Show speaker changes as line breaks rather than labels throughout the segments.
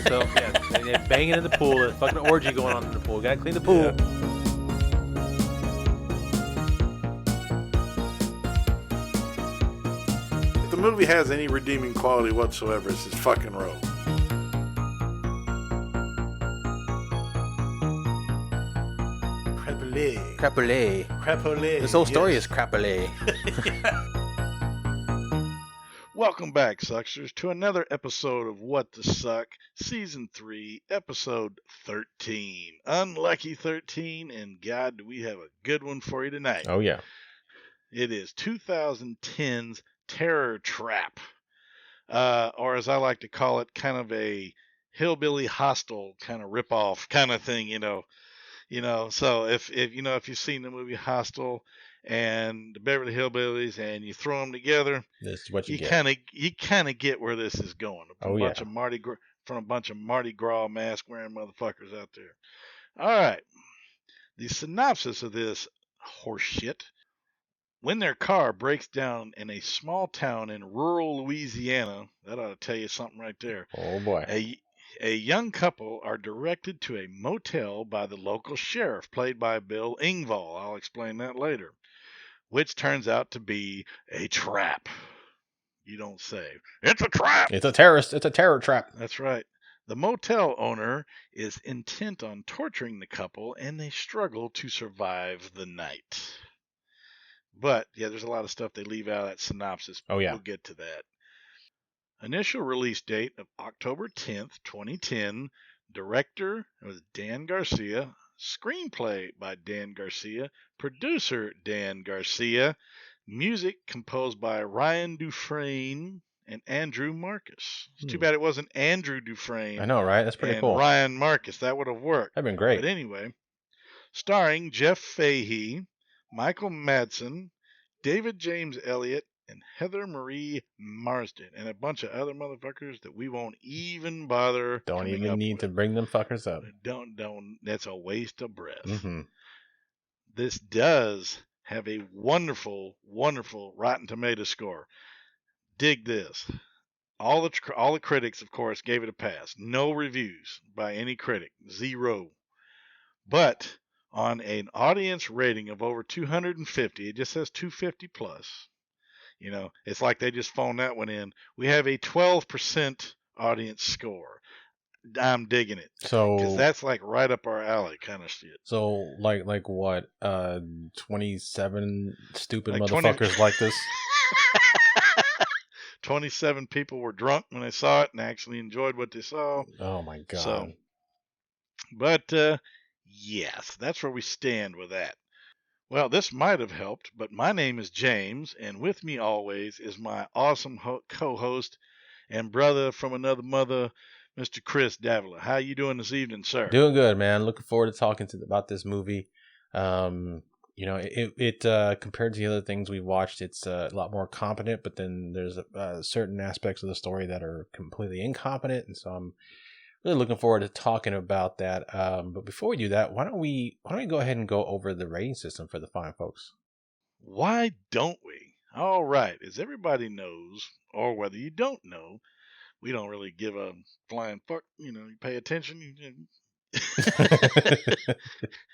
So yeah, they're banging in the pool. There's a fucking orgy going on in the pool. Gotta clean the pool.
Yeah. If the movie has any redeeming quality whatsoever, it's his fucking role.
Crapole.
Crapole.
This whole story is crapole.
Welcome back, Sucksters, to another episode of What the Suck, Season 3, Episode 13. Unlucky 13, and God, do we have a good one for you tonight.
Oh, yeah.
It is 2010's Terror Trap, or as I like to call it, kind of a hillbilly hostel kind of ripoff kind of thing, you know. So if you've seen the movie Hostel and the Beverly Hillbillies and you throw them together,
this is what you get.
You kind of get where this is going. From a bunch of Mardi Gras mask wearing motherfuckers out there. All right. The synopsis of this horseshit: when their car breaks down in a small town in rural Louisiana, that ought to tell you something right there.
Oh boy.
A young couple are directed to a motel by the local sheriff, played by Bill Engvall. I'll explain that later. Which turns out to be a trap. You don't say. It's a trap!
It's a terror trap.
That's right. The motel owner is intent on torturing the couple, and they struggle to survive the night. But, yeah, there's a lot of stuff they leave out of that synopsis.
Oh, yeah.
We'll get to that. Initial release date of October 10th, 2010. Director was Dan Garcia. Screenplay by Dan Garcia. Producer Dan Garcia. Music composed by Ryan Dufresne and Andrew Marcus. It's too bad it wasn't Andrew Dufresne.
I know, right? That's pretty
and
cool.
Ryan Marcus. That would have worked.
That'd been great.
But anyway, starring Jeff Fahey, Michael Madsen, David James Elliott, and Heather Marie Marsden, and a bunch of other motherfuckers that we won't even bother.
Don't even need to bring them fuckers up.
Don't. That's a waste of breath.
Mm-hmm.
This does have a wonderful, wonderful Rotten Tomato score. Dig this. All the critics, of course, gave it a pass. No reviews by any critic. 0. But on an audience rating of over 250, it just says 250 plus. You know, it's like they just phoned that one in. We have a 12% audience score. I'm digging it.
So,
because that's like right up our alley kind of shit.
So, like what? 27 stupid
like
motherfuckers like this?
27 people were drunk when they saw it and actually enjoyed what they saw.
Oh my god.
So, but yes, that's where we stand with that. Well, this might have helped, but my name is James, and with me always is my awesome co-host and brother from another mother, Mr. Chris Davila. How you doing this evening, sir?
Doing good, man. Looking forward to talking about this movie. You know, it compared to the other things we've watched, it's a lot more competent, but then there's certain aspects of the story that are completely incompetent, and so I'm really looking forward to talking about that. But before we do that, why don't we go ahead and go over the rating system for the fine folks?
Why don't we? All right. As everybody knows, or whether you don't know, we don't really give a flying fuck. You know, you pay attention.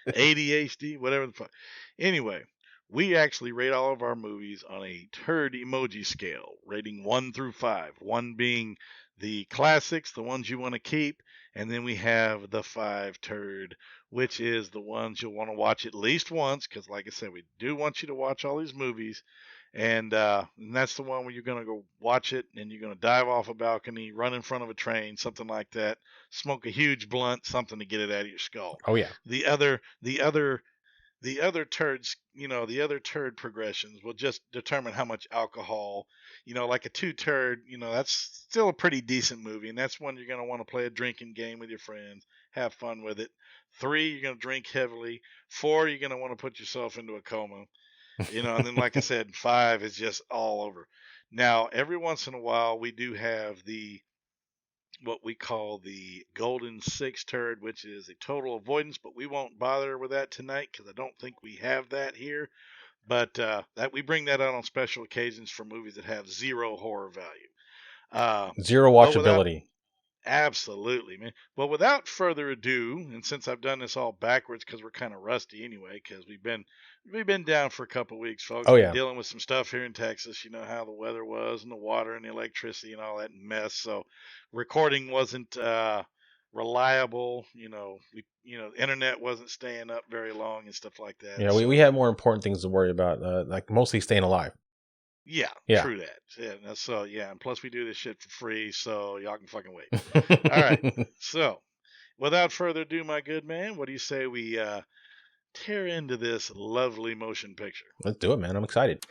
ADHD, whatever the fuck. Anyway, we actually rate all of our movies on a turd emoji scale, rating 1 through 5. 1 being the classics, the ones you want to keep, and then we have the 5 turd, which is the ones you'll want to watch at least once, because like I said, we do want you to watch all these movies, and that's the one where you're going to go watch it, and you're going to dive off a balcony, run in front of a train, something like that, smoke a huge blunt, something to get it out of your skull.
Oh yeah.
The other turds, you know, the other turd progressions will just determine how much alcohol, you know, like a 2 turd, you know, that's still a pretty decent movie. And that's one you're going to want to play a drinking game with your friends, have fun with it. 3, you're going to drink heavily. 4, you're going to want to put yourself into a coma, you know, and then like I said, 5 is just all over. Now, every once in a while, we do have what we call the golden 6 turd, which is a total avoidance, but we won't bother with that tonight because I don't think we have that here. But that we bring that out on special occasions for movies that have 0 horror value.
0 watchability.
Absolutely, man. Well, without further ado, and since I've done this all backwards because we're kind of rusty anyway, because we've been down for a couple weeks, folks.
Oh
Been
yeah.
dealing with some stuff here in Texas. You know how the weather was, and the water, and the electricity, and all that mess. So, recording wasn't reliable. The internet wasn't staying up very long and stuff like that.
Yeah,
So,
we had more important things to worry about, like mostly staying alive.
yeah,
Yeah.
true that. Yeah, and plus we do this shit for free, so y'all can fucking wait. All right. So, without further ado, my good man, what do you say we tear into this lovely motion picture?
Let's do it, man. I'm excited.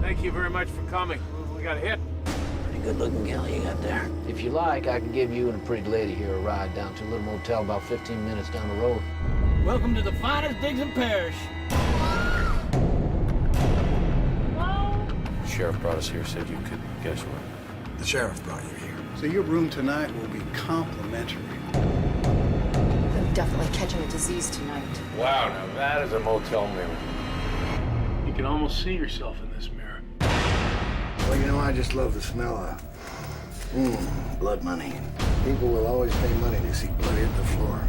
Thank you very much for coming. We got hit.
Pretty good looking gal you got there. If you like, I can give you and a pretty lady here a ride down to a little motel about 15 minutes down the road.
Welcome to the finest digs in Parish.
The sheriff brought us here, said you could get us around.
The sheriff brought you here. So your room tonight will be complimentary.
I'm definitely catching a disease tonight.
Wow, now that is a motel mirror.
You can almost see yourself in this mirror.
Well, I just love the smell of blood money. People will always pay money to see blood hit the floor.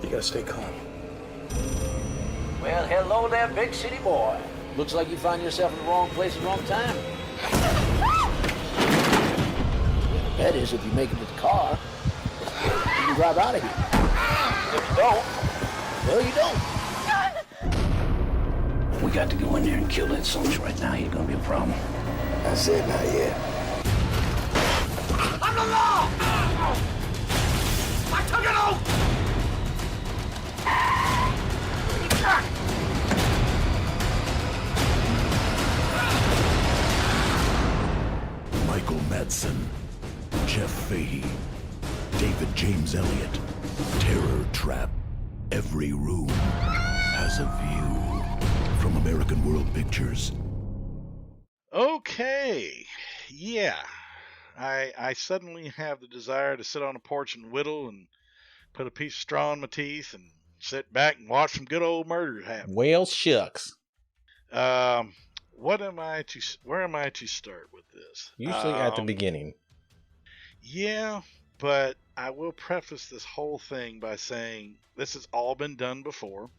You gotta stay calm.
Well, hello there, big city boy. Looks like you find yourself in the wrong place at the wrong time. That is, if you make it to the car, you can drive out of here. If you don't, well, you don't. We got to go in there and kill that soldier right now. He's gonna be a problem.
I said not yet.
I'm the law! I took it off!
Michael Madsen, Jeff Fahey, David James Elliott, Terror Trap. Every room has a view. From American World Pictures.
Okay. Yeah. I suddenly have the desire to sit on a porch and whittle and put a piece of straw in my teeth and sit back and watch some good old murder happen.
Well, shucks.
Where am I to start with this?
Usually at the beginning.
Yeah, but I will preface this whole thing by saying this has all been done before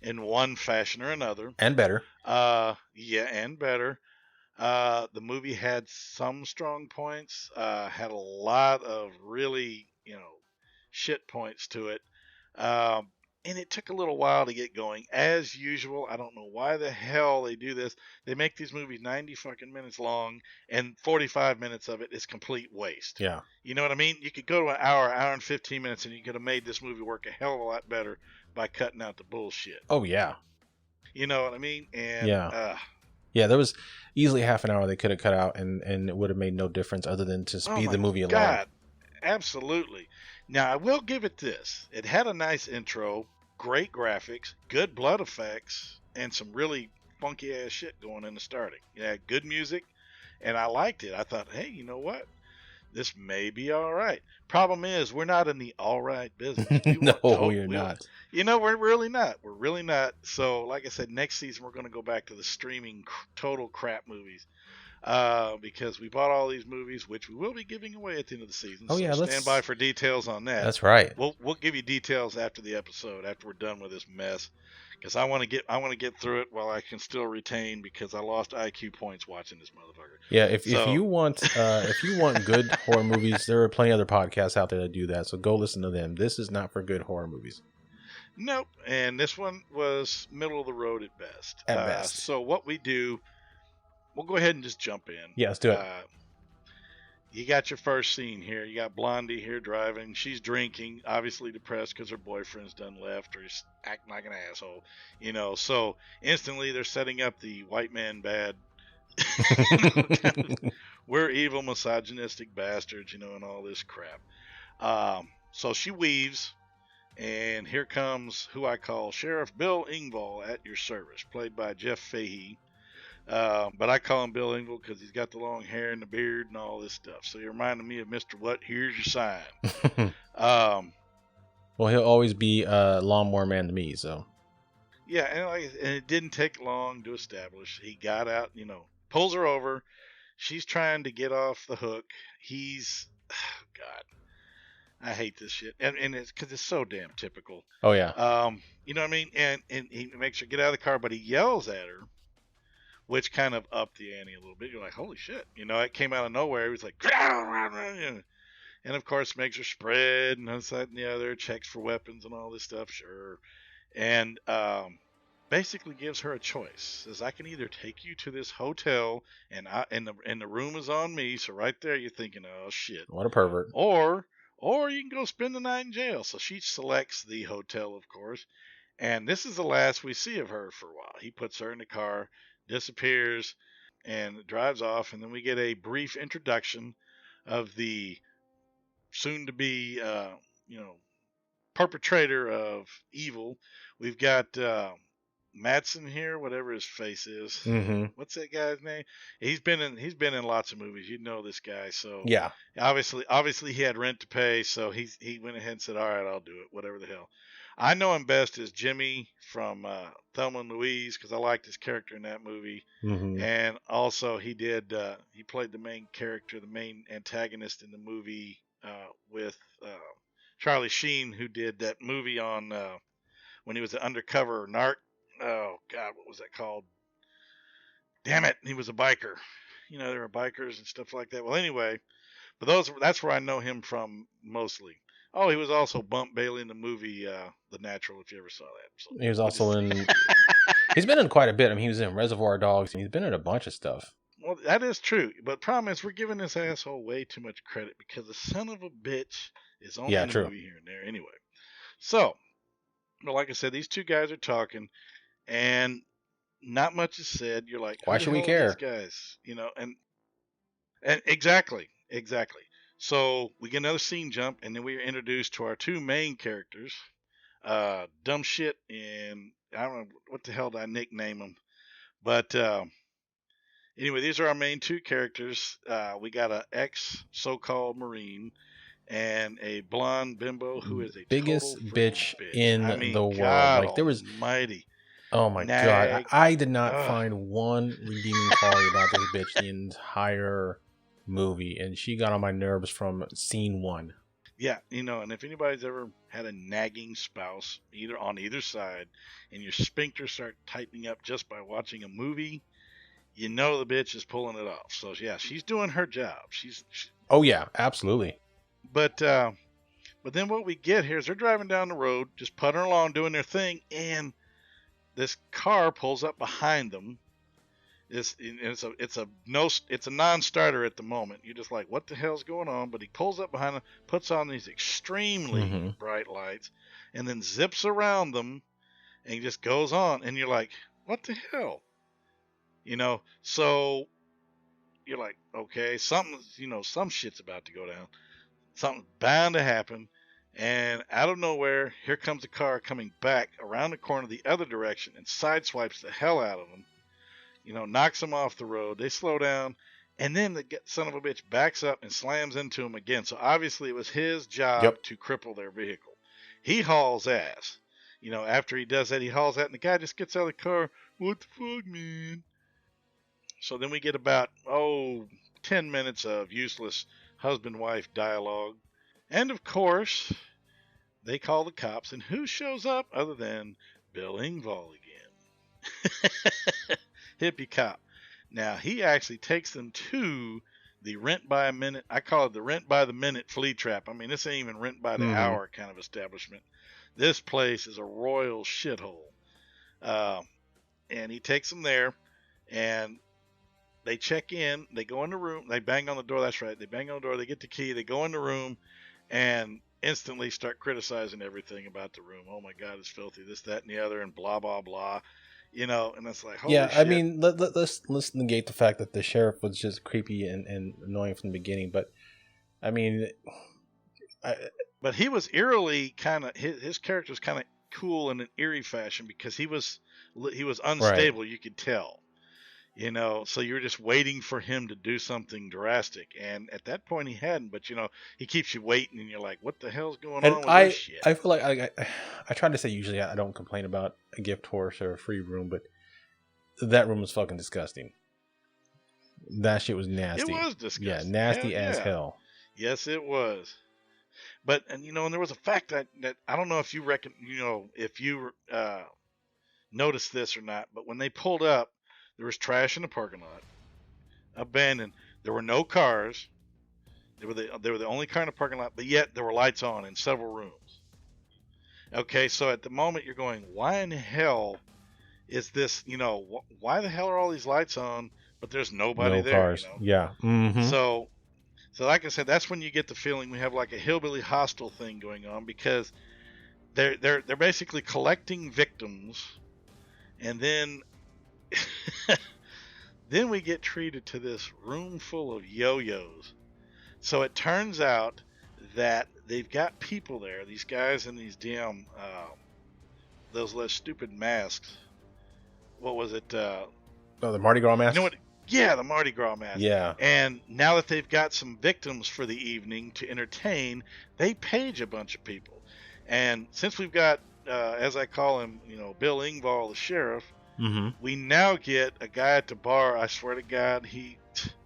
in one fashion or another.
And better.
Yeah, and better. The movie had some strong points, had a lot of really, shit points to it. And it took a little while to get going. As usual, I don't know why the hell they do this. They make these movies 90 fucking minutes long, and 45 minutes of it is complete waste.
Yeah.
You know what I mean? You could go to an hour and 15 minutes, and you could have made this movie work a hell of a lot better by cutting out the bullshit.
Oh, yeah.
You know what I mean? And
yeah. Yeah, there was easily half an hour they could have cut out, and it would have made no difference other than to speed the movie along.
God, absolutely. Now, I will give it this. It had a nice intro, great graphics, good blood effects, and some really funky-ass shit going in the starting. It had good music, and I liked it. I thought, hey, you know what? This may be all right. Problem is, we're not in the all right business.
No, you're not.
We're really not. We're really not. So, like I said, next season we're going to go back to the streaming total crap movies. Because we bought all these movies, which we will be giving away at the end of the season.
Oh, yeah,
stand by for details on that.
That's right.
We'll give you details after the episode, after we're done with this mess, because I want to get through it while I can still retain, because I lost IQ points watching this motherfucker.
Yeah, if you want good horror movies, there are plenty of other podcasts out there that do that. So go listen to them. This is not for good horror movies.
Nope, and this one was middle of the road at best.
At best.
So what we do. We'll go ahead and just jump in.
Yeah, let's do it.
You got your first scene here. You got Blondie here driving. She's drinking, obviously depressed because her boyfriend's done left or he's acting like an asshole. So instantly they're setting up the white man bad We're evil, misogynistic bastards, and all this crap. So she weaves, and here comes who I call Sheriff Bill Engvall at your service, played by Jeff Fahey. But I call him Bill Engvall because he's got the long hair and the beard and all this stuff. So you're reminding me of Mr. What? Here's your sign.
Well, he'll always be a lawnmower man to me, so.
Yeah, and it didn't take long to establish. He got out, pulls her over. She's trying to get off the hook. God, I hate this shit. And it's because it's so damn typical.
Oh, yeah.
You know what I mean? And he makes her get out of the car, but he yells at her, which kind of upped the ante a little bit. You're like, holy shit. It came out of nowhere. He was like, and of course makes her spread and this, that, and the other, checks for weapons and all this stuff, sure. And basically gives her a choice. Says, I can either take you to this hotel and the room is on me. So right there you're thinking, oh shit.
What a pervert.
Or you can go spend the night in jail. So she selects the hotel, of course. And this is the last we see of her for a while. He puts her in the car, disappears, and drives off. And then we get a brief introduction of the soon-to-be, perpetrator of evil. We've got Madsen here, whatever his face is.
Mm-hmm.
What's that guy's name? He's been in lots of movies. You know this guy, so
yeah.
Obviously he had rent to pay, so he went ahead and said, "All right, I'll do it. Whatever the hell." I know him best as Jimmy from Thelma and Louise because I liked his character in that movie.
Mm-hmm.
And also he played the main character, the main antagonist in the movie with Charlie Sheen, who did that movie on when he was an undercover narc. Oh God, what was that called? Damn it, he was a biker. There were bikers and stuff like that. Well, anyway, but that's where I know him from mostly. Oh, he was also Bump Bailey in the movie The Natural, if you ever saw that. So,
he was also in. He's been in quite a bit. I mean, he was in Reservoir Dogs, and he's been in a bunch of stuff.
Well, that is true. But problem is, we're giving this asshole way too much credit because the son of a bitch is only in the movie here and there anyway. So, well, like I said, these two guys are talking, and not much is said. You're like,
why should we care?
These guys, and exactly. So we get another scene jump, and then we are introduced to our two main characters, Dumb Shit, and I don't know what the hell did I nickname them, but anyway, these are our main two characters. We got an ex so-called Marine and a blonde bimbo who is a
biggest bitch in the world.
God
like there was
almighty.
Oh my God! I did not find one redeeming quality about this bitch the entire movie, and she got on my nerves from scene one.
Yeah, and if anybody's ever had a nagging spouse, on either side, and your sphincters start tightening up just by watching a movie, the bitch is pulling it off. So yeah, she's doing her job.
Oh yeah, absolutely.
But then what we get here is they're driving down the road, just puttering along, doing their thing, and this car pulls up behind them. It's a non-starter at the moment. You're just like, what the hell's going on? But he pulls up behind them, puts on these extremely bright lights, and then zips around them, and he just goes on. And you're like, what the hell? So you're like, okay, some shit's about to go down. Something's bound to happen. And out of nowhere, here comes a car coming back around the corner the other direction and sideswipes the hell out of them. Knocks them off the road. They slow down, and then the son of a bitch backs up and slams into them again. So obviously it was his job to cripple their vehicle. He hauls ass. After he does that, he hauls out, and the guy just gets out of the car. What the fuck, man? So then we get about, 10 minutes of useless husband-wife dialogue. And of course, they call the cops, and who shows up other than Bill Engvall again? Hippie cop. Now, he actually takes them to the rent by a minute. I call it the rent by the minute flea trap. I mean, this ain't even rent by the hour kind of establishment. This place is a royal shithole. And he takes them there, and they check in. They go in the room. They bang on the door. That's right. They bang on the door. They get the key. They go in the room and instantly start criticizing everything about the room. Oh, my God, it's filthy. This, that, and the other, and blah, blah, blah. You know, and it's like, holy
Yeah,
shit.
I mean, let's negate the fact that the sheriff was just creepy and annoying from the beginning. But I mean,
but he was eerily kind of his character was kind of cool in an eerie fashion because he was unstable. Right. You could tell, you know. So you were just waiting for him to do something drastic, and at that point he hadn't. But you know, he keeps you waiting, and you're like, what the hell's going on with this shit?
I feel like I try to say usually I don't complain about a gift horse or a free room, but that room was fucking disgusting. That shit was nasty.
It was disgusting.
Yeah, nasty as hell.
Yes, it was. But and you know, and there was a fact that I don't know if you reckon, you know, if you noticed this or not, but when they pulled up, there was trash in the parking lot, abandoned. There were no cars. They were the only car in the parking lot, but yet there were lights on in several rooms. Okay, so at the moment you're going, why in hell is this? You know, why the hell are all these lights on, but there's nobody there?
Cars.
You know?
Yeah. Mm-hmm.
So like I said, that's when you get the feeling we have like a hillbilly hostile thing going on because they're basically collecting victims, and then then we get treated to this room full of yo-yos. So it turns out that they've got people there, these guys in these damn those less stupid masks. What was it?
The Mardi Gras mask.
You know what? Yeah, the Mardi Gras mask.
Yeah.
And now that they've got some victims for the evening to entertain, they page a bunch of people. And since we've got, as I call him, you know, Bill Engvall, the sheriff, we now get a guy at the bar. I swear to God,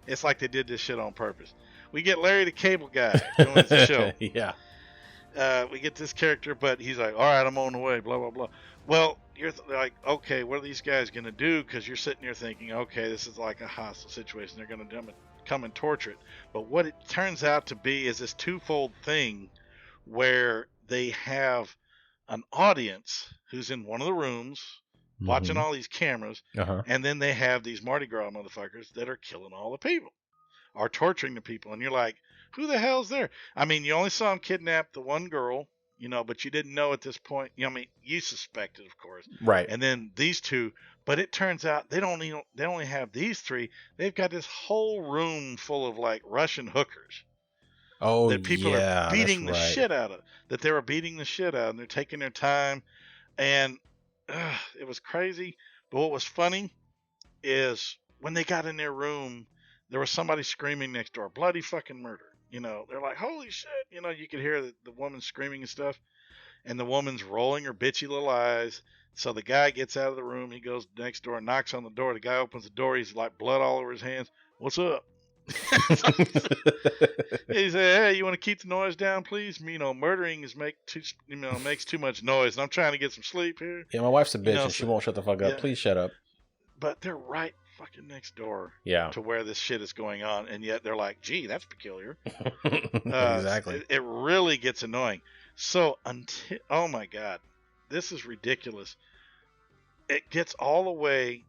it's like they did this shit on purpose. We get Larry the Cable Guy joins the show.
Yeah.
We get this character, but he's like, all right, I'm on the way, blah, blah, blah. Well, you're like, okay, what are these guys going to do? Because you're sitting there thinking, okay, this is like a hostile situation. They're going to come and torture it. But what it turns out to be is this twofold thing where they have an audience who's in one of the rooms watching all these cameras, and then they have these Mardi Gras motherfuckers that are killing all the people or torturing the people. And you're like, who the hell's there? I mean, you only saw him kidnap the one girl, you know, but you didn't know at this point. You know, I mean, you suspected, of course.
Right.
And then these two, but it turns out they only have these three. They've got this whole room full of like Russian hookers.
Oh,
that people are beating the
right.
shit out of. That they were beating the shit out, and they're taking their time, and it was crazy. But what was funny is when they got in their room, there was somebody screaming next door, bloody fucking murder. You know, they're like, holy shit. You know, you could hear the woman screaming and stuff. And the woman's rolling her bitchy little eyes. So the guy gets out of the room. He goes next door and knocks on the door. The guy opens the door. He's like blood all over his hands. What's up? He said, hey, you want to keep the noise down, please? You know, murdering makes too much noise. And I'm trying to get some sleep here.
Yeah, my wife's a bitch and she won't shut the fuck up.
Yeah.
Please shut up.
But they're right fucking next door to where this shit is going on, and yet they're like, gee, that's peculiar.
Exactly.
It really gets annoying. So oh my God, this is ridiculous. It gets all the way,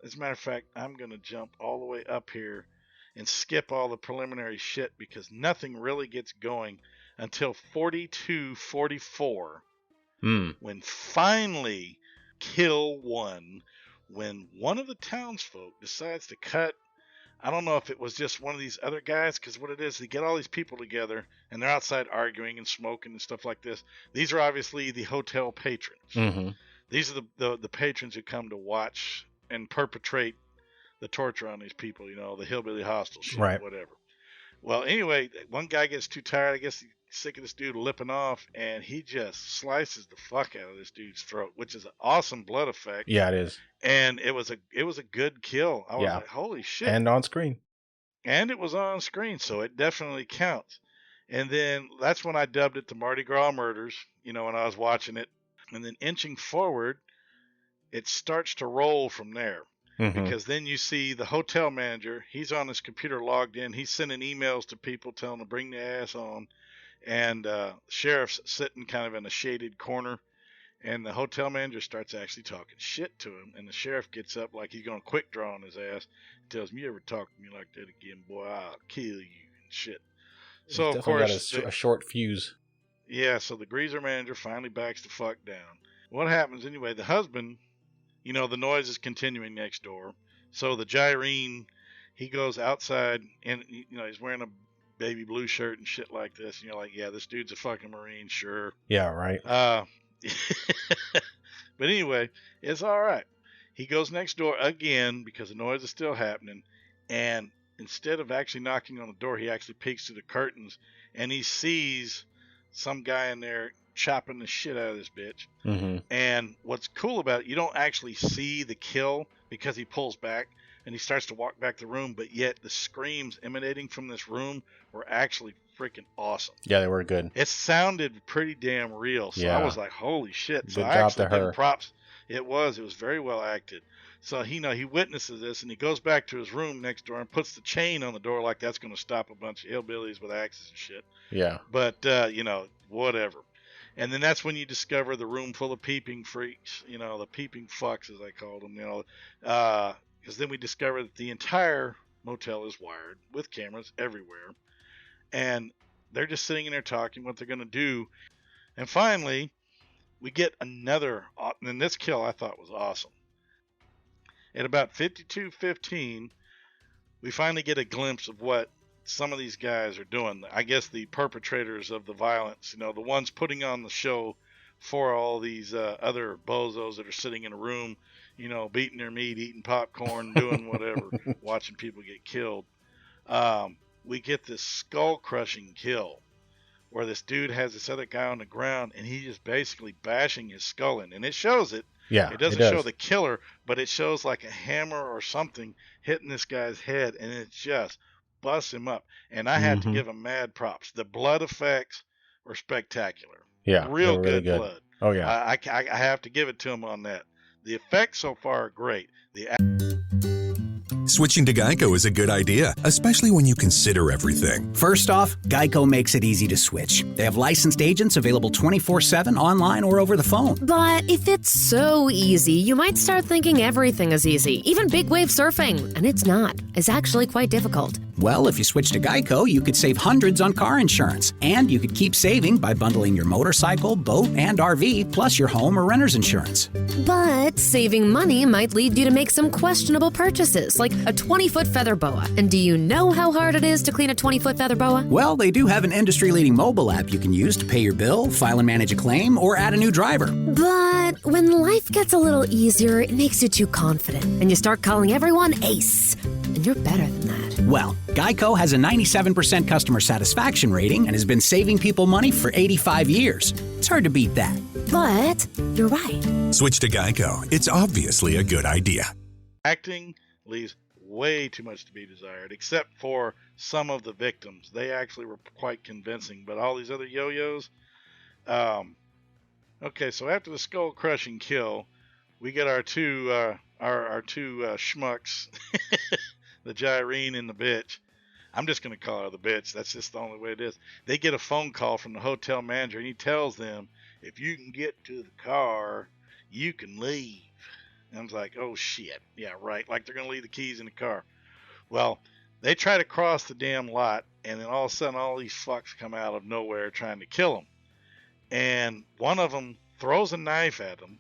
as a matter of fact, I'm going to jump all the way up here and skip all the preliminary shit because nothing really gets going until 42-44 when finally kill one. When one of the townsfolk decides to cut, I don't know if it was just one of these other guys, because what it is, they get all these people together, and they're outside arguing and smoking and stuff like this. These are obviously the hotel patrons. These are the patrons who come to watch and perpetrate the torture on these people, you know, the hillbilly hostile shit, whatever. Well, anyway, one guy gets too tired. I guess he's sick of this dude lipping off, and he just slices the fuck out of this dude's throat, which is an awesome blood effect.
Yeah, it is.
And it was a good kill. I was like, holy shit.
And on screen.
And it was on screen, so it definitely counts. And then that's when I dubbed it the Mardi Gras Murders, you know, when I was watching it. And then inching forward, it starts to roll from there. Because then you see the hotel manager, he's on his computer logged in. He's sending emails to people telling them to bring their ass on. And sheriff's sitting kind of in a shaded corner. And the hotel manager starts actually talking shit to him. And the sheriff gets up like he's going to quick draw on his ass. He tells him, you ever talk to me like that again, boy, I'll kill you and shit. So, of course,
got a short fuse.
Yeah, so the greaser manager finally backs the fuck down. What happens anyway? The husband, the noise is continuing next door. So the gyrene, he goes outside and, he's wearing a baby blue shirt and shit like this. And you're like, yeah, this dude's a fucking Marine, sure.
Yeah, right.
But anyway, it's all right. He goes next door again because the noise is still happening. And instead of actually knocking on the door, he actually peeks through the curtains and he sees some guy in there chopping the shit out of this bitch.
Mm-hmm.
And what's cool about it, you don't actually see the kill because he pulls back and he starts to walk back the room, but yet the screams emanating from this room were actually freaking awesome.
Yeah, they were good.
It sounded pretty damn real. So I was like, holy shit.
Good
so I
job
actually
to
give
her.
props. It was very well acted. So he witnesses this and he goes back to his room next door and puts the chain on the door like that's going to stop a bunch of hillbillies with axes and shit.
Yeah.
But, whatever. And then that's when you discover the room full of peeping freaks, the peeping fucks, as I called them, because then we discover that the entire motel is wired with cameras everywhere. And they're just sitting in there talking what they're going to do. And finally, we get another, and this kill I thought was awesome. At about 52:15, we finally get a glimpse of what some of these guys are doing. I guess the perpetrators of the violence, the ones putting on the show for all these other bozos that are sitting in a room, beating their meat, eating popcorn, doing whatever, watching people get killed. We get this skull-crushing kill where this dude has this other guy on the ground and he's just basically bashing his skull in. And it shows it.
Yeah,
it doesn't show the killer, but it shows like a hammer or something hitting this guy's head, and it just busts him up. And I had to give him mad props. The blood effects were spectacular.
Yeah,
real
really
good blood.
Oh yeah,
I have to give it to him on that. The effects so far are great.
Switching to Geico is a good idea, especially when you consider everything.
First off, Geico makes it easy to switch. They have licensed agents available 24/7 online or over the phone.
But if it's so easy, you might start thinking everything is easy, even big wave surfing. And it's not. It's actually quite difficult.
Well, if you switch to Geico, you could save hundreds on car insurance. And you could keep saving by bundling your motorcycle, boat, and RV, plus your home or renter's insurance.
But saving money might lead you to make some questionable purchases, like a 20-foot feather boa. And do you know how hard it is to clean a 20-foot feather boa?
Well, they do have an industry-leading mobile app you can use to pay your bill, file and manage a claim, or add a new driver.
But when life gets a little easier, it makes you too confident. And you start calling everyone Ace. And you're better than that.
Well, Geico has a 97% customer satisfaction rating and has been saving people money for 85 years. It's hard to beat that.
But you're right.
Switch to Geico. It's obviously a good idea.
Acting leaves way too much to be desired, except for some of the victims. They actually were quite convincing, but all these other yo-yos. Okay, so after the skull-crushing kill, we get our two schmucks, the gyrene and the bitch. I'm just going to call her the bitch. That's just the only way it is. They get a phone call from the hotel manager, and he tells them, if you can get to the car, you can leave. And I was like, oh, shit. Yeah, right. Like they're going to leave the keys in the car. Well, they try to cross the damn lot, and then all of a sudden all these fucks come out of nowhere trying to kill them. And one of them throws a knife at them,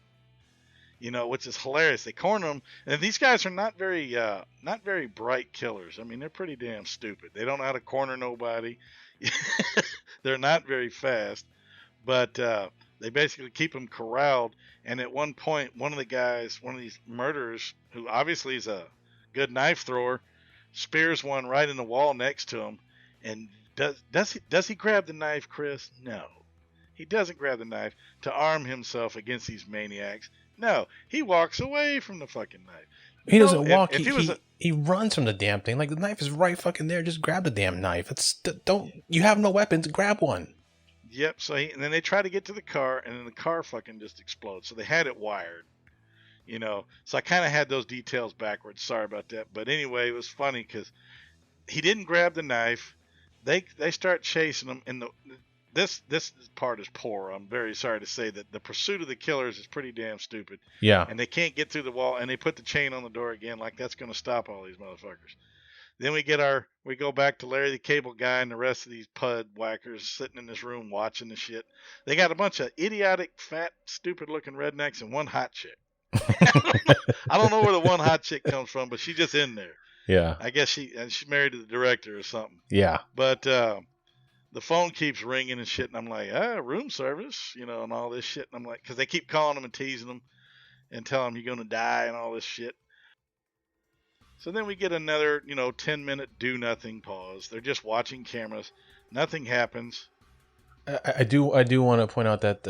which is hilarious. They corner them, and these guys are not very bright killers. I mean, they're pretty damn stupid. They don't know how to corner nobody. They're not very fast, but they basically keep them corralled. And at one point, one of these murderers, who obviously is a good knife thrower, spears one right in the wall next to him. And does he grab the knife, Chris? No. He doesn't grab the knife to arm himself against these maniacs. No, he walks away from the fucking knife.
He doesn't walk. He runs from the damn thing. Like, the knife is right fucking there. Just grab the damn knife. You have no weapons. Grab one.
Yep. So and then they try to get to the car, and then the car fucking just explodes. So they had it wired, So I kind of had those details backwards. Sorry about that. But anyway, it was funny because he didn't grab the knife. They start chasing him, and this part is poor. I'm very sorry to say that the pursuit of the killers is pretty damn stupid.
Yeah.
And they can't get through the wall, and they put the chain on the door again, like that's going to stop all these motherfuckers. Then we go back to Larry the Cable Guy and the rest of these pud whackers sitting in this room watching the shit. They got a bunch of idiotic, fat, stupid-looking rednecks and one hot chick. I don't know where the one hot chick comes from, but she's just in there.
Yeah.
I guess she's married to the director or something.
Yeah.
But the phone keeps ringing and shit, and I'm like, room service, and all this shit. And I'm like, because they keep calling them and teasing them and telling them you're going to die and all this shit. So then we get another, 10-minute do-nothing pause. They're just watching cameras. Nothing happens.
I do want to point out that,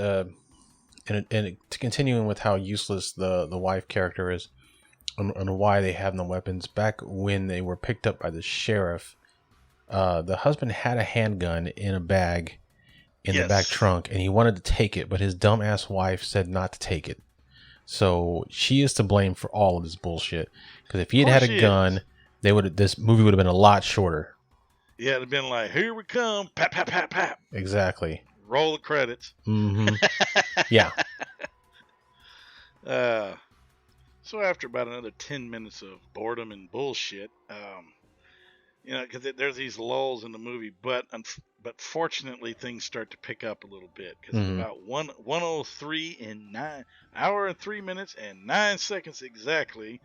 and continuing with how useless the wife character is, and why they have no weapons. Back when they were picked up by the sheriff, the husband had a handgun in a bag in the back trunk, and he wanted to take it, but his dumbass wife said not to take it. So she is to blame for all of this bullshit. Because if he had a gun, this movie would have been a lot shorter.
Yeah, it'd have been like, here we come, pap, pap, pap, pap.
Exactly.
Roll the credits.
Mm-hmm. Yeah.
So after about another 10 minutes of boredom and bullshit, because there's these lulls in the movie, but fortunately things start to pick up a little bit, because about 1:03 in 9 hour and 3 minutes and 9 seconds exactly,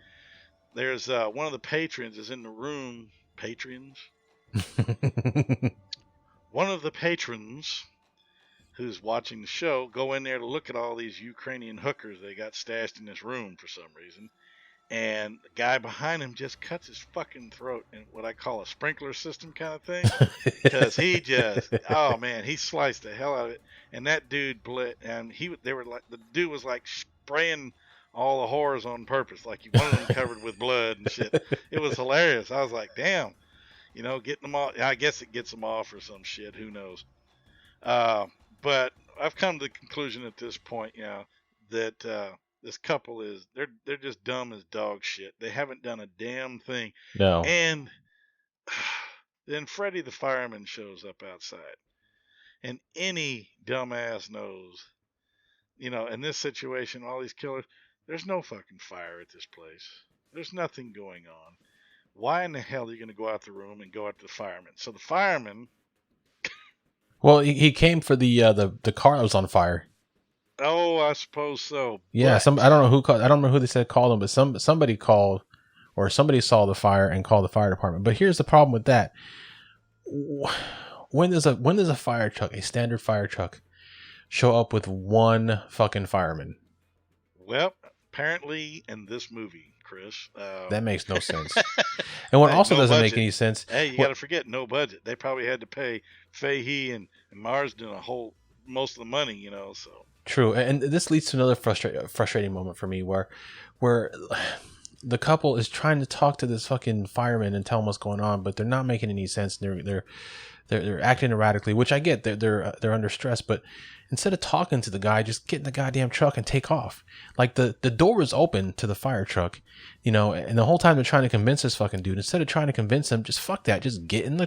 there's one of the patrons is in the room. Patrons? One of the patrons who's watching the show go in there to look at all these Ukrainian hookers they got stashed in this room for some reason. And the guy behind him just cuts his fucking throat in what I call a sprinkler system kind of thing. Because he just, oh man, he sliced the hell out of it. And that dude bled, and the dude was like spraying all the whores on purpose. Like he wanted them covered with blood and shit. It was hilarious. I was like, damn, getting them off. I guess it gets them off or some shit. Who knows? But I've come to the conclusion at this point, that this couple they're just dumb as dog shit. They haven't done a damn thing.
No.
And then Freddie the fireman shows up outside. And any dumbass knows, in this situation, all these killers, there's no fucking fire at this place. There's nothing going on. Why in the hell are you going to go out the room and go out to the fireman? So the fireman...
Well, he came for the car that was on fire.
Oh, I suppose so.
Yeah, I don't know who called. I don't remember who they said called him, but somebody called, or somebody saw the fire and called the fire department. But here's the problem with that: when does a fire truck, a standard fire truck, show up with one fucking fireman?
Well, apparently in this movie, Chris,
that makes no sense. And what also doesn't make any sense.
Hey, you got to forget, no budget. They probably had to pay Fahey and Marsden most of the money, So
true, and this leads to another frustrating moment for me, where the couple is trying to talk to this fucking fireman and tell him what's going on, but they're not making any sense. They're acting erratically, which I get. They're under stress, but instead of talking to the guy, just get in the goddamn truck and take off. Like the door is open to the fire truck, and the whole time they're trying to convince this fucking dude. Instead of trying to convince him, just fuck that. Just get in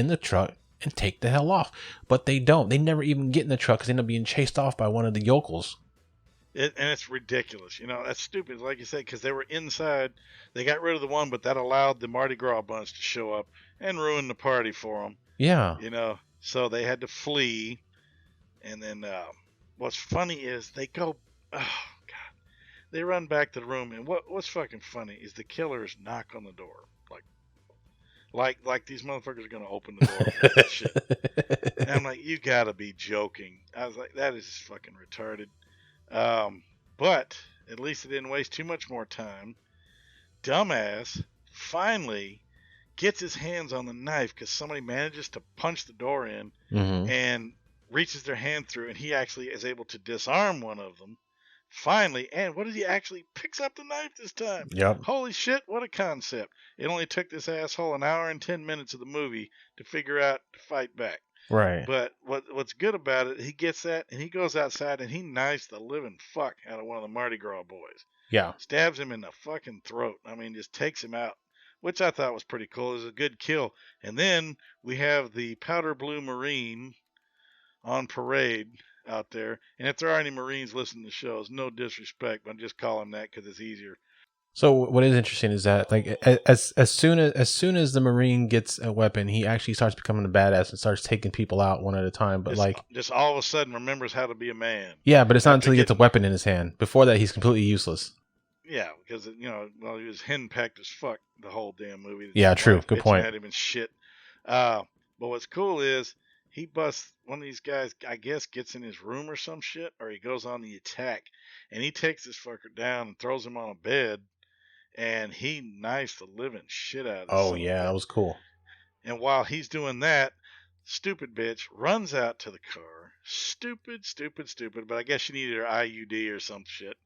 the truck and take the hell off. But they don't. They never even get in the truck because they end up being chased off by one of the yokels.
And it's ridiculous. That's stupid, like you said, because they were inside. They got rid of the one, but that allowed the Mardi Gras bunch to show up and ruin the party for them.
Yeah.
So they had to flee. And then what's funny is they go, oh, God. They run back to the room. And what's fucking funny is the killers knock on the door. Like these motherfuckers are going to open the door for that shit. And I'm like, you got to be joking. I was like, that is just fucking retarded. But at least it didn't waste too much more time. Dumbass finally gets his hands on the knife because somebody manages to punch the door in and reaches their hand through, and he actually is able to disarm one of them. Finally, and what did he actually picks up the knife this time?
Yep.
Holy shit, what a concept. It only took this asshole an hour and 10 minutes of the movie to figure out to fight back.
Right.
But what's good about it, he gets that, and he goes outside, and he knifes the living fuck out of one of the Mardi Gras boys.
Yeah.
Stabs him in the fucking throat. I mean, just takes him out, which I thought was pretty cool. It was a good kill. And then we have the powder blue Marine on parade out there. And if there are any Marines listening to the shows, no disrespect, but I'm just calling them that because it's easier.
So what is interesting is that, like, as soon as the Marine gets a weapon, he actually starts becoming a badass and starts taking people out one at a time. But
just all of a sudden remembers how to be a man.
Yeah, but it's not until he gets a weapon in his hand. Before that, he's completely useless.
Yeah, because he was henpecked as fuck the whole damn movie.
Yeah, true.
Wife
Good
bitching
point.
at him and shit. But what's cool is he busts one of these guys. I guess gets in his room or some shit, or he goes on the attack, and he takes this fucker down and throws him on a bed, and he knifes the living shit out of this
Oh
son of a
yeah, that
bitch.
was cool.
And while he's doing that, stupid bitch runs out to the car. Stupid. But I guess she needed her IUD or some shit.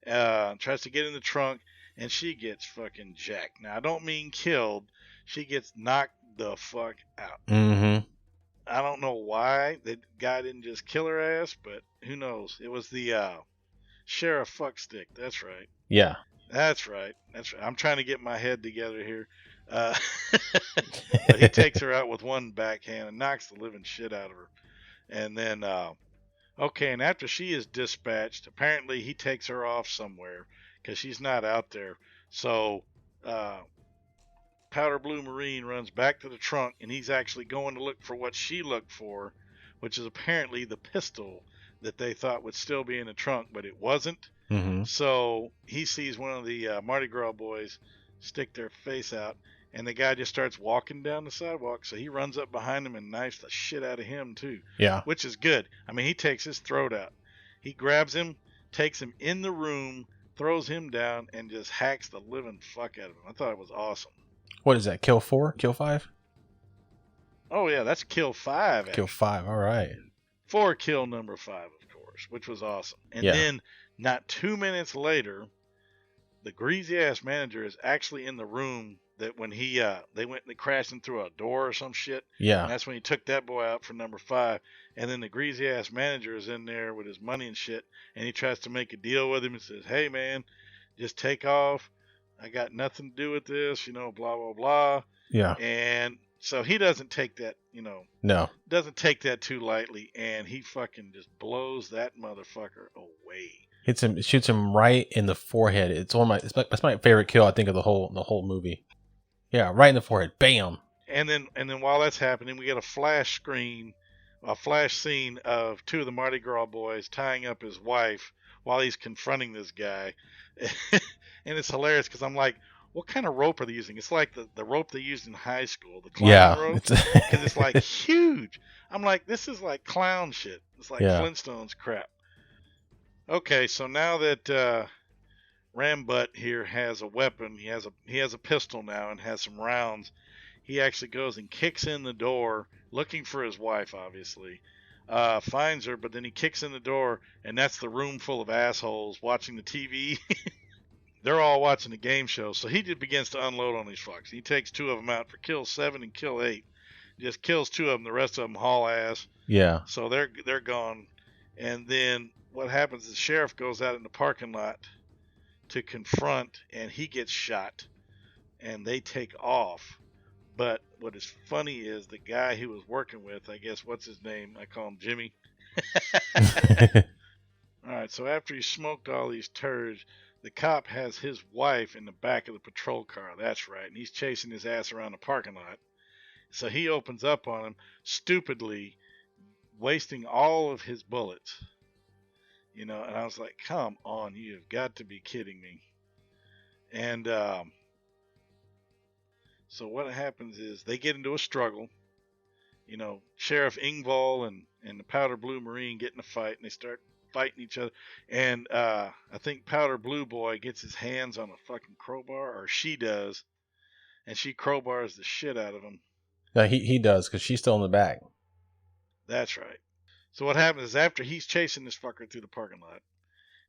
Tries to get in the trunk, and she gets fucking jacked. Now, I don't mean killed. She gets knocked the fuck out.
Mm-hmm.
I don't know why the guy didn't just kill her ass, but who knows? It was the Sheriff Fuckstick. That's right.
Yeah.
That's right. I'm trying to get my head together here. But he takes her out with one backhand and knocks the living shit out of her. And then, okay, and after she is dispatched, apparently he takes her off somewhere because she's not out there. So, Powder Blue Marine runs back to the trunk, and he's actually going to look for what she looked for, which is apparently the pistol that they thought would still be in the trunk, but it wasn't.
Mm-hmm.
So he sees one of the Mardi Gras boys stick their face out, and the guy just starts walking down the sidewalk. So he runs up behind him and knifes the shit out of him too.
Yeah.
Which is good. I mean, he takes his throat out. He grabs him, takes him in the room, throws him down, and just hacks the living fuck out of him. I thought it was awesome.
What is that? Kill 4? Kill 5?
Oh yeah, that's kill 5. Actually.
Kill 5. All right.
4 kill number 5, of course, which was awesome. And then not 2 minutes later, the greasy ass manager is actually in the room that when they went and they crashed him through a door or some shit.
Yeah.
And that's when he took that boy out for number 5. And then the greasy ass manager is in there with his money and shit, and he tries to make a deal with him and says, "Hey man, just take off. I got nothing to do with this, blah blah blah."
Yeah.
And so he doesn't take that,
No.
doesn't take that too lightly, and he fucking just blows that motherfucker away.
Shoots him right in the forehead. That's my favorite kill, I think, of the whole movie. Yeah, right in the forehead. Bam.
And then while that's happening, we get a flash scene of 2 of the Mardi Gras boys tying up his wife while he's confronting this guy. And it's hilarious because I'm like, what kind of rope are they using? It's like the rope they used in high school, the clown rope. Because it's like huge. I'm like, this is like clown shit. It's like Flintstones crap. Okay, so now that Rambutt here has a weapon, he has a pistol now and has some rounds. He actually goes and kicks in the door, looking for his wife, obviously. Finds her, but then he kicks in the door, and that's the room full of assholes watching the TV. They're all watching the game show, so he just begins to unload on these fucks. He takes 2 of them out for kill 7 and kill 8. Just kills 2 of them. The rest of them haul ass.
Yeah.
So they're gone. And then what happens is the sheriff goes out in the parking lot to confront, and he gets shot, and they take off. But what is funny is the guy he was working with, I guess, what's his name? I call him Jimmy. All right, so after he smoked all these turds, the cop has his wife in the back of the patrol car. That's right. And he's chasing his ass around the parking lot. So he opens up on him, stupidly wasting all of his bullets. And I was like, come on, you've got to be kidding me. And so what happens is they get into a struggle. Sheriff Ingval and the Powder Blue Marine get in a fight, and they start fighting each other. And I think Powder Blue Boy gets his hands on a fucking crowbar, or she does, and she crowbars the shit out of him.
No, he does, because she's still in the back.
That's right. So what happens is after he's chasing this fucker through the parking lot,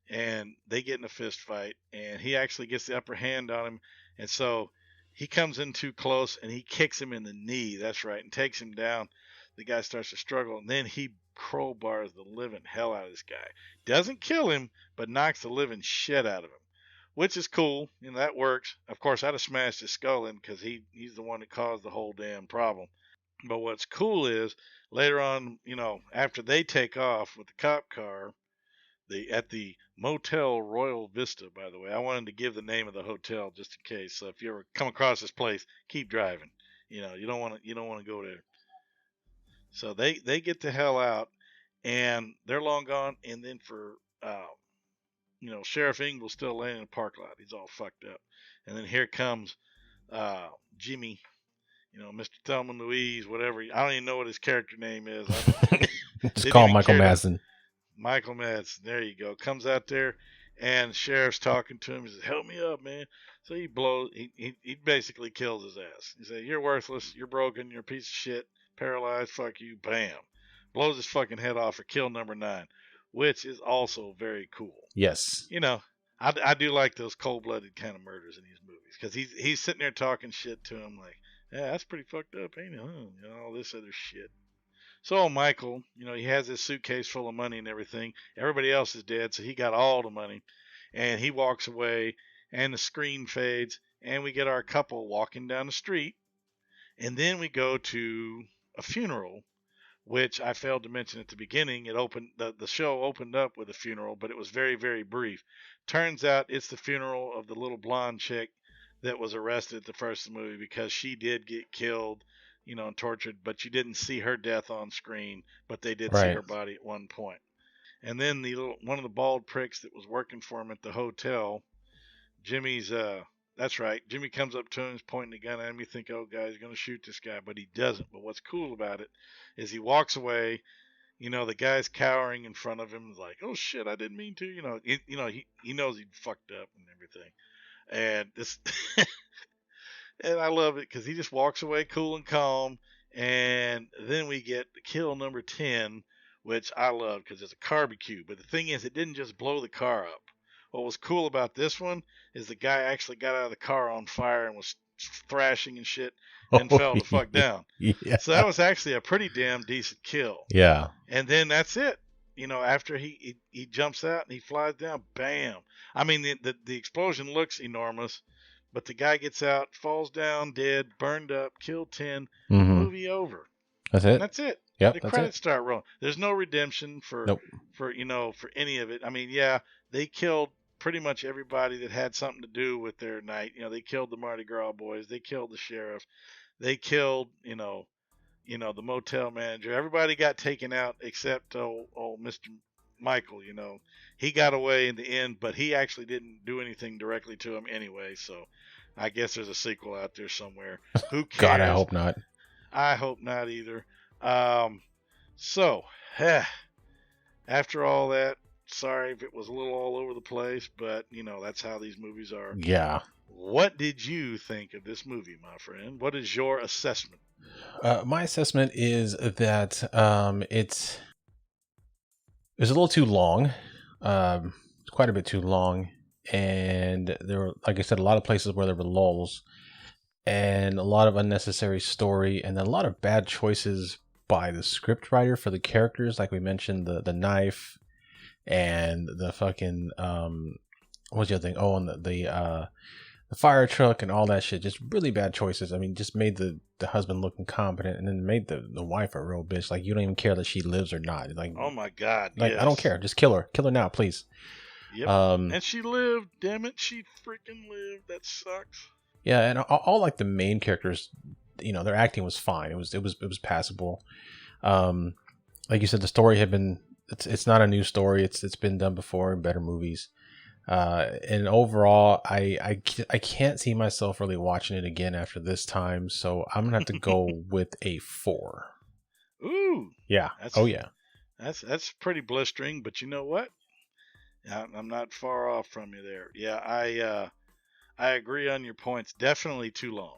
and they get in a fist fight, and he actually gets the upper hand on him, and so he comes in too close, and he kicks him in the knee. That's right, and takes him down. The guy starts to struggle, and then he crowbars the living hell out of this guy. Doesn't kill him, but knocks the living shit out of him, which is cool. That works. Of course, I'd have smashed his skull in because he's the one that caused the whole damn problem. But what's cool is later on, after they take off with the cop car, at the Motel Royal Vista, by the way. I wanted to give the name of the hotel just in case. So if you ever come across this place, keep driving. You don't want to go there. So they get the hell out, and they're long gone. And then for Sheriff Ingle's still laying in the parking lot. He's all fucked up. And then here comes Jimmy, Mr. Thelma and Louise, whatever. I don't even know what his character name is.
Just call him Michael Madsen.
Michael Madsen. There you go. Comes out there, and the sheriff's talking to him. He says, "Help me up, man." So he blows. He basically kills his ass. He says, "You're worthless. You're broken. You're a piece of shit. Paralyzed. Fuck you." Bam. Blows his fucking head off for kill number 9, which is also very cool.
Yes.
I do like those cold-blooded kind of murders in these movies because he's sitting there talking shit to him like, "Yeah, that's pretty fucked up, ain't it? Huh?" All this other shit. So Michael, he has his suitcase full of money and everything. Everybody else is dead, so he got all the money. And he walks away, and the screen fades, and we get our couple walking down the street. And then we go to a funeral, which I failed to mention at the beginning. The show opened up with a funeral, but it was very, very brief. Turns out it's the funeral of the little blonde chick that was arrested at the first of the movie because she did get killed, and tortured, but you didn't see her death on screen, but they did see her body at one point. And then one of the bald pricks that was working for him at the hotel, Jimmy's, that's right, Jimmy comes up to him, is pointing the gun at him. You think, oh, God, he's going to shoot this guy, but he doesn't. But what's cool about it is he walks away, the guy's cowering in front of him, like, oh, shit, I didn't mean to, he knows he fucked up and everything. And this... And I love it because he just walks away cool and calm. And then we get kill number 10, which I love because it's a barbecue. But the thing is, it didn't just blow the car up. What was cool about this one is the guy actually got out of the car on fire and was thrashing and shit and fell the fuck down.
Yeah.
So that was actually a pretty damn decent kill.
Yeah.
And then that's it. After he jumps out and he flies down, bam. I mean, the explosion looks enormous. But the guy gets out, falls down, dead, burned up, killed 10, movie over.
That's it.
And that's it.
Yep,
the
that's
credits
it.
start rolling. There's no redemption for any of it. I mean, yeah, they killed pretty much everybody that had something to do with their night. They killed the Mardi Gras boys. They killed the sheriff. They killed, the motel manager. Everybody got taken out except old Mr. Michael. He got away in the end, but he actually didn't do anything directly to him anyway. So I guess there's a sequel out there somewhere. Who cares?
God, I hope not.
I hope not either. So after all that, sorry if it was a little all over the place, but that's how these movies are.
Yeah.
What did you think of this movie, my friend? What is your assessment?
My assessment is that it's a little too long. Quite a bit too long, and there were, like I said, a lot of places where there were lulls and a lot of unnecessary story and a lot of bad choices by the script writer for the characters. Like we mentioned, the knife and the fucking what's the other thing? Oh, and the fire truck and all that shit. Just really bad choices. I mean, just made the husband look incompetent, and then made the wife a real bitch. Like, you don't even care that she lives or not. Like,
oh my God,
like,
yes.
I don't care. Just kill her now, please.
Yep. And she lived. Damn it, she freaking lived. That sucks.
Yeah, and all like the main characters, their acting was fine. It was passable. Like you said, the story had been. It's not a new story. It's been done before in better movies. And overall, I can't see myself really watching it again after this time. So I'm gonna have to go with a 4.
Ooh.
Yeah.
That's pretty blistering. But you know what? I'm not far off from you there. Yeah, I agree on your points. Definitely too long.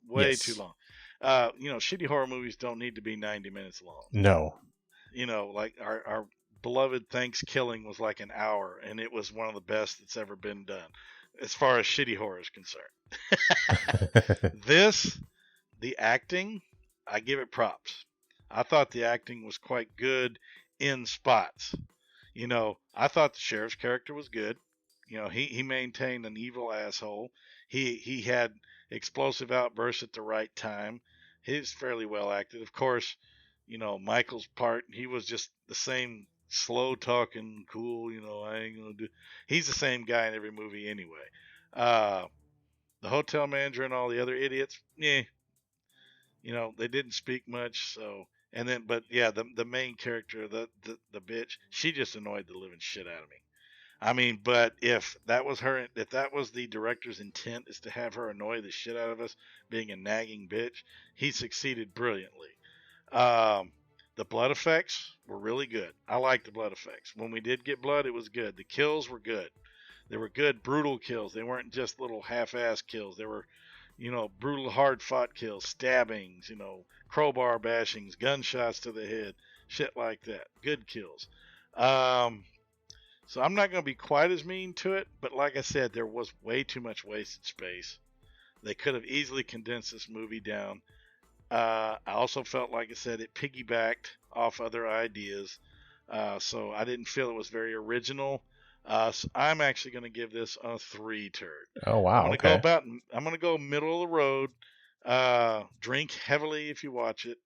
Way too long. Shitty horror movies don't need to be 90 minutes long.
No.
Like our beloved Thanksgiving was like an hour, and it was one of the best that's ever been done as far as shitty horror is concerned. The acting, I give it props. I thought the acting was quite good in spots. I thought the sheriff's character was good. He maintained an evil asshole. He had explosive outbursts at the right time. He's fairly well acted. Of course, Michael's part, he was just the same slow talking, cool, I ain't gonna do. He's the same guy in every movie anyway. The hotel manager and all the other idiots, they didn't speak much. So, and then, but yeah, the main character, the bitch, she just annoyed the living shit out of me. I mean, but if that was the director's intent, is to have her annoy the shit out of us, being a nagging bitch, he succeeded brilliantly. The blood effects were really good. I like the blood effects. When we did get blood, it was good. The kills were good. They were good, brutal kills. They weren't just little half-ass kills. They were, brutal, hard-fought kills, stabbings, crowbar bashings, gunshots to the head, shit like that. Good kills. So I'm not going to be quite as mean to it, but like I said, there was way too much wasted space. They could have easily condensed this movie down. I also felt, like I said, it piggybacked off other ideas. So I didn't feel it was very original. So I'm actually going to give this a 3 turd.
Oh, wow.
I'm going to go middle of the road. Drink heavily if you watch it.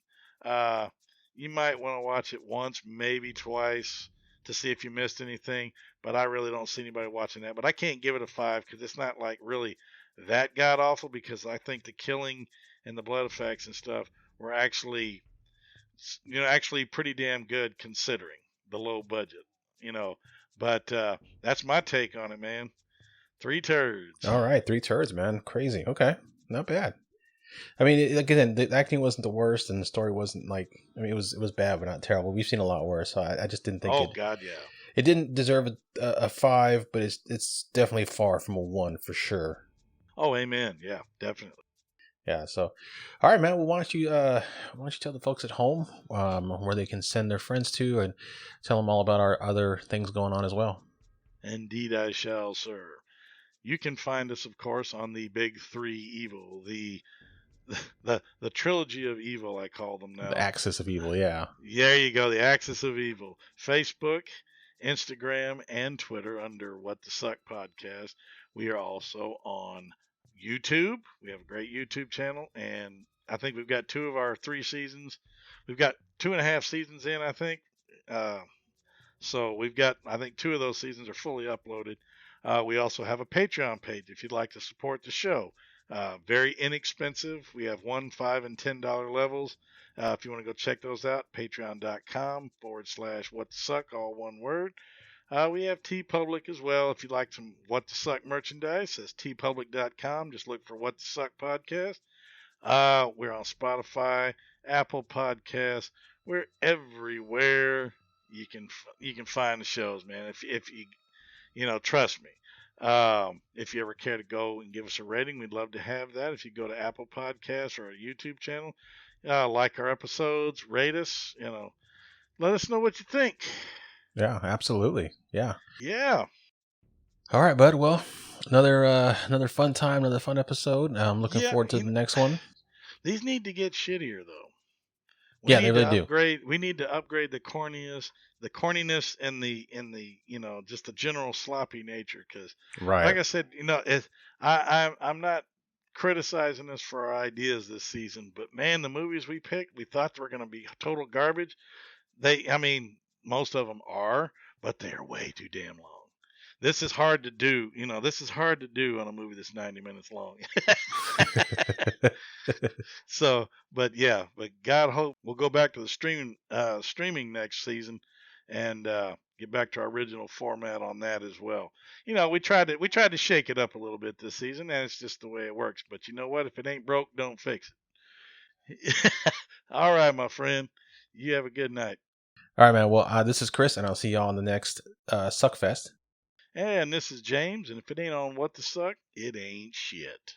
You might want to watch it once, maybe twice, to see if you missed anything, but I really don't see anybody watching that. But I can't give it a 5 because it's not like really that god awful, because I think the killing and the blood effects and stuff were actually pretty damn good considering the low budget, But that's my take on it, man. 3 turds.
All right, 3 turds, man. Crazy. Okay, not bad. I mean, again, the acting wasn't the worst, and the story wasn't it was bad, but not terrible. We've seen a lot worse, so I just didn't think.
Oh God, yeah.
It didn't deserve a 5, but it's definitely far from a 1 for sure.
Oh, amen. Yeah, definitely.
Yeah. So, all right, man. Well, why don't you tell the folks at home where they can send their friends to, and tell them all about our other things going on as well.
Indeed, I shall, sir. You can find us, of course, on the big 3 evil, the trilogy of evil, I call them now.
The axis of evil, yeah.
There you go, the axis of evil. Facebook, Instagram, and Twitter under What the Suck Podcast. We are also on YouTube. We have a great YouTube channel, and I think we've got 2 of our 3 seasons. We've got 2.5 seasons in, I think. So we've got, I think 2 of those seasons are fully uploaded. We also have a Patreon page if you'd like to support the show. Very inexpensive. We have $1, $5, and $10 levels. If you want to go check those out, patreon.com/whatthesuck, all one word. We have TeePublic as well. If you'd like some What the Suck merchandise, that's teepublic.com. Just look for What the Suck Podcast. We're on Spotify, Apple Podcasts. We're everywhere. You can find the shows, man. If you trust me. If you ever care to go and give us a rating, we'd love to have that. If you go to Apple Podcasts or our YouTube channel, like our episodes, rate us, let us know what you think.
Yeah, absolutely. Yeah.
Yeah.
All right, bud. Well, another fun time, another fun episode. I'm looking forward to the next one.
These need to get shittier, though.
They really do.
We need to upgrade the corniness and the just the general sloppy nature. Because, like I said, I'm not criticizing us for our ideas this season, but man, the movies we picked, we thought they were going to be total garbage. Most of them are, but they are way too damn long. This is hard to do. This is hard to do on a movie that's 90 minutes long. So, but God hope we'll go back to the streaming next season and get back to our original format on that as well. We tried to shake it up a little bit this season, and it's just the way it works. But you know what? If it ain't broke, don't fix it. All right, my friend. You have a good night.
All right, man. Well, this is Chris, and I'll see y'all on the next Suckfest.
And this is James, and if it ain't on What the Suck, it ain't shit.